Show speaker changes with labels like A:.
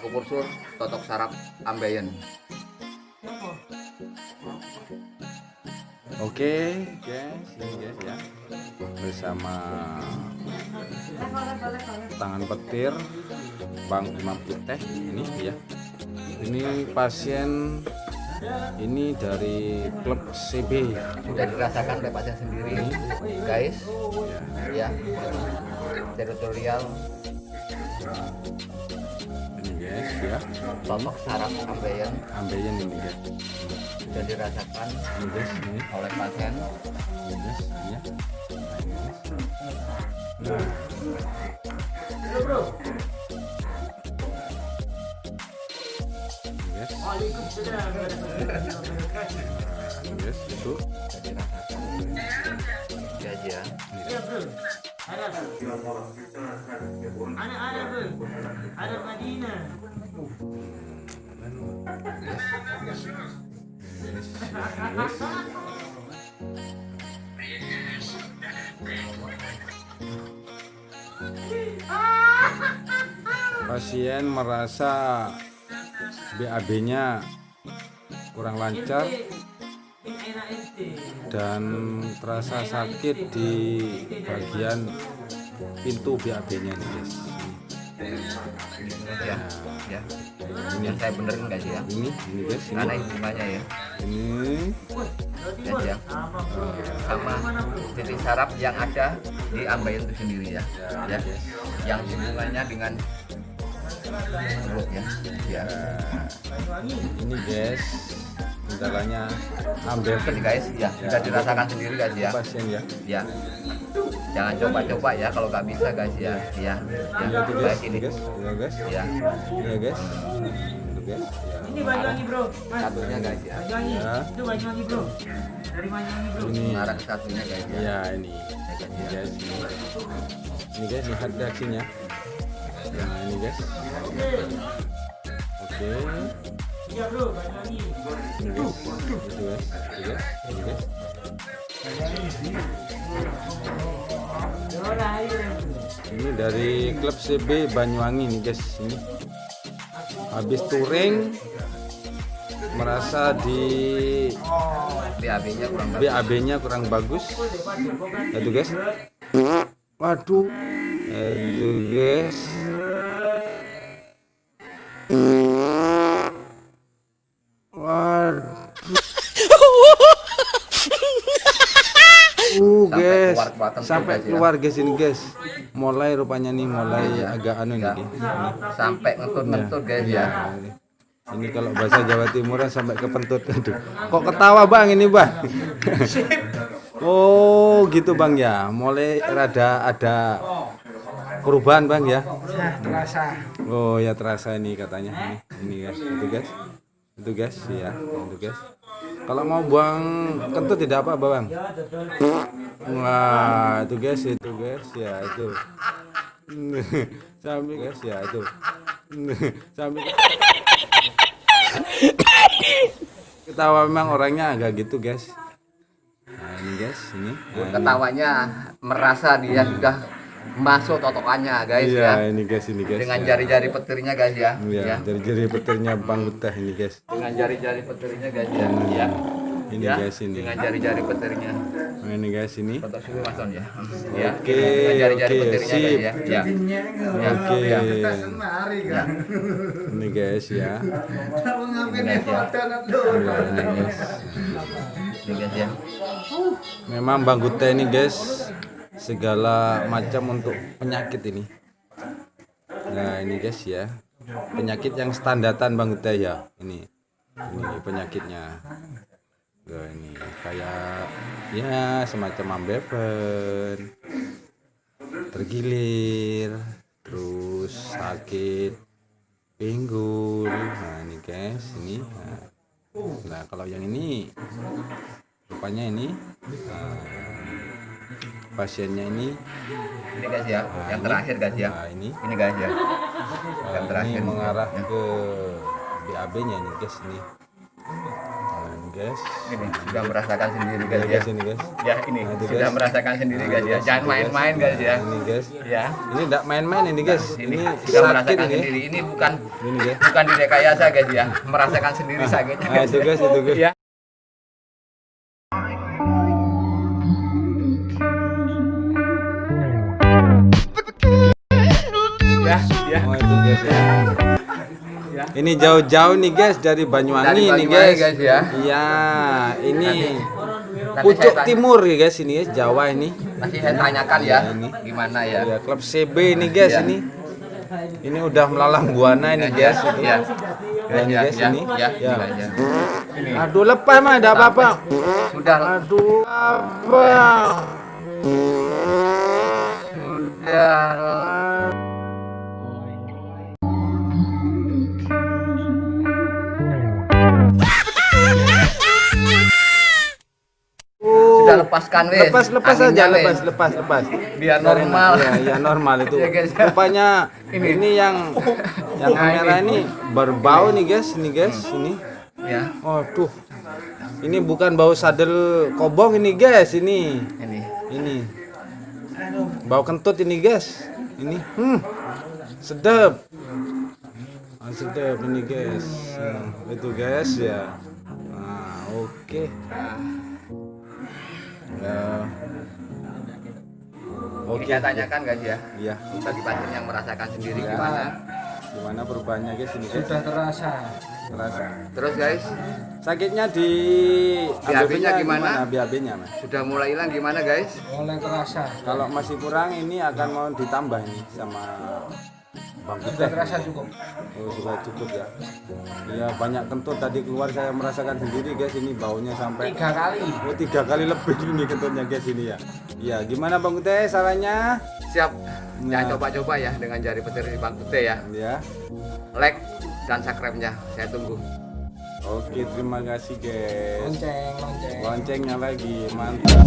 A: akupunktur totok saraf ambeien.
B: Oke guys, ini guys ya, bersama tangan petir Bang Imam Kiteh ini ya. Ini pasien ini dari klub CB,
A: Sudah dirasakan oleh pasien sendiri, guys. Ya, teritorial
B: ini guys ya,
A: totok saraf ambeien
B: ambeien ini guys.
A: sudah dirasakan
B: Ini guys, ini
A: oleh pasien.
B: guys ya. Yes, itu
A: Sudah dirasakan. Ya, ya.
C: Ada Madinah.
B: pasien merasa BAB-nya kurang lancar dan terasa sakit di bagian pintu BAB-nya ini guys.
A: Ya, ya. Ini yang saya benerin guys ya.
B: Ini guys,
A: Mana
B: ini
A: hubungannya ya?
B: ini
A: Guys ya. Sama titik saraf yang ada di ambeien itu sendiri ya. Ya. Yang hubungannya dengan mulut ya. Ya.
B: ini guys, kendalanya ambil
A: Oke guys, ya sudah dirasakan sendiri guys ya.
B: pasien ya.
A: Ya. Jangan coba-coba ya kalau nggak bisa guys ya. Ya.
B: Ya
A: Ya.
B: itu
A: Baik
B: guys,
A: ini.
B: guys, ya guys,
A: Ya.
B: ya guys, itu guys. Ya.
C: Ini Banyuwangi bro. Mas,
A: Satunya guys ya.
C: Banyuwangi.
B: Ya.
C: Itu Banyuwangi bro. Dari Banyuwangi bro.
B: Ini,
A: Mengarah ke satunya guys ya.
B: ya ini guys, ini guys, lihat reaksinya. Nah ini guys, oke,
C: Iya bro, Banyuwangi.
B: ini guys, itu guys, ini guys.
C: Yola ayo.
B: Ini dari klub CB Banyuwangi nih guys. Ini habis touring merasa di
A: BAB-nya kurang bagus.
B: BAB-nya kurang bagus. Itu guys. Waduh. Itu guys. Waduh. Guys,
A: keluar batang
B: sampai
A: guys ya.
B: keluar guys ini guys. Mulai rupanya nih mulai agak anu nih.
A: Ya.
B: guys.
A: Sampai ngentut-ngentut guys ya.
B: Ini kalau bahasa Jawa Timuran sampai ke pentut. Aduh. Kok ketawa bang ini bang? Oh gitu bang ya. Mulai rada ada perubahan bang ya.
C: Terasa.
B: Oh ya terasa ini katanya. Ini guys. Itu guys. Itu guys ya. Itu guys. Kalau mau buang kentut tidak apa bang. Wah itu guys ya itu. Sampai guys ya itu. Sampai ketawa memang orangnya agak gitu guys. Nah ini guys ini. Nah,
A: Ketawanya merasa dia sudah masuk totokannya guys
B: iya,
A: ya.
B: ini guys
A: Dengan
B: ya.
A: jari-jari petirnya guys ya.
B: Iya,
A: Ya.
B: jari-jari petirnya Bang Utah ini guys.
A: Dengan jari-jari petirnya guys ya. Ya.
B: Ini
A: Ya.
B: guys ini.
A: Dengan jari-jari petirnya.
B: Nah, ini guys ini.
A: Foto suhu Mas Ton ya. Ya.
B: Oke,
A: Dengan jari-jari
B: oke,
A: petirnya
B: sip.
A: guys ya. Ya. Ya.
B: Oke.
A: Ya.
B: Ya. Ini guys ya.
A: Ini guys ya.
B: Iya, ini guys.
A: Ini guys ya.
B: Memang Bang Utah ini guys segala macam untuk penyakit ini. Nah, ini guys ya. Penyakit yang standartan Bang Utah ya. Ini penyakitnya. Nah, ini kayak ya semacam ambeien, tergilir, terus sakit pinggul. Nah ini guys ini. Nah kalau yang ini rupanya ini pasiennya ini.
A: Ini guys ya. Yang
B: ini.
A: terakhir guys ya.
B: Nah, ini
A: guys ya. Yang
B: ini
A: terakhir
B: mengarah
A: ya.
B: ke BAB-nya ini guys ini. Nah, ini guys.
A: Ini sudah merasakan sendiri
B: Ya
A: guys ya.
B: guys ini guys.
A: Ya ini
B: Nah, itu,
A: sudah
B: guys.
A: merasakan sendiri guys ya.
B: Guys,
A: Jangan
B: itu, guys.
A: main-main guys ya.
B: Ini guys.
A: Ya.
B: Ini enggak main-main ini guys.
A: Ini
B: Ini
A: sudah
B: sakit
A: merasakan
B: ini.
A: sendiri. Ini bukan
B: Ini guys.
A: bukan direkayasa guys ya. Merasakan sendiri sakitnya.
B: Nah, itu guys, itu guys.
A: Ya. Ya, ya.
B: Oh itu guys ya.
A: Ya.
B: Ini jauh-jauh nih guys dari Banyuwangi
A: Dari
B: nih
A: Banyuwangi,
B: guys.
A: guys, ya.
B: Iya, ini
A: Nanti
B: pucuk
A: saya tanya-
B: timur ya guys ini guys, Jawa ini.
A: Nanti saya tanyakan ya,
B: ini.
A: gimana ya.
B: Ya, klub CB ini guys
A: Ya.
B: ini. Ini udah melalang buana ini guys. Itu.
A: Ya.
B: Ya, ini guys ini.
A: Ya,
B: Ya.
A: ya.
B: Aduh lepas mah ada apa-apa.
A: Sudah.
B: Aduh apa?
A: Ya. Sudah lepaskan wes.
B: Lepas aja,
A: Anginnya, wes.
B: lepas.
A: Biar normal.
B: Ya normal itu.
A: Ya, guys.
B: Rupanya
A: Ini.
B: ini yang merah ini berbau nih guys, ini guys, ini.
A: Ya,
B: Oh tuh, ini bukan bau sadel kobong ini guys, ini,
A: ini.
B: bau kentut ini guys, ini, sedap, sedap ini guys, itu guys ya, nah, oke. Ya.
A: Oke, saya tanyakan guys ya.
B: Iya.
A: Bagi pasien yang merasakan sendiri
C: Ya.
A: gimana.
B: Perubahannya guys ini guys,
C: Sudah terasa.
B: terasa.
A: Terus guys,
B: Sakitnya di
A: BAB-nya gimana?
B: BAB-nya mas.
A: sudah mulai hilang gimana guys?
C: Mulai terasa.
B: Kalau masih kurang ini akan mau ditambah ini sama Bang
C: Sudah
B: Putih.
C: terasa cukup.
B: Oh, sudah cukup ya. Iya banyak kentut tadi keluar saya merasakan sendiri guys ini baunya sampai
C: 3 kali.
B: oh 3 kali lebih ini kentutnya guys ini ya. Iya gimana Bang Putih sarannya?
A: Siap.
B: Nah.
A: Jangan coba-coba ya dengan jari petir di Bang Putih ya.
B: Ya.
A: Like dan subscribe-nya. Saya tunggu.
B: Oke terima kasih guys.
C: Lonceng.
B: Loncengnya lagi mantap.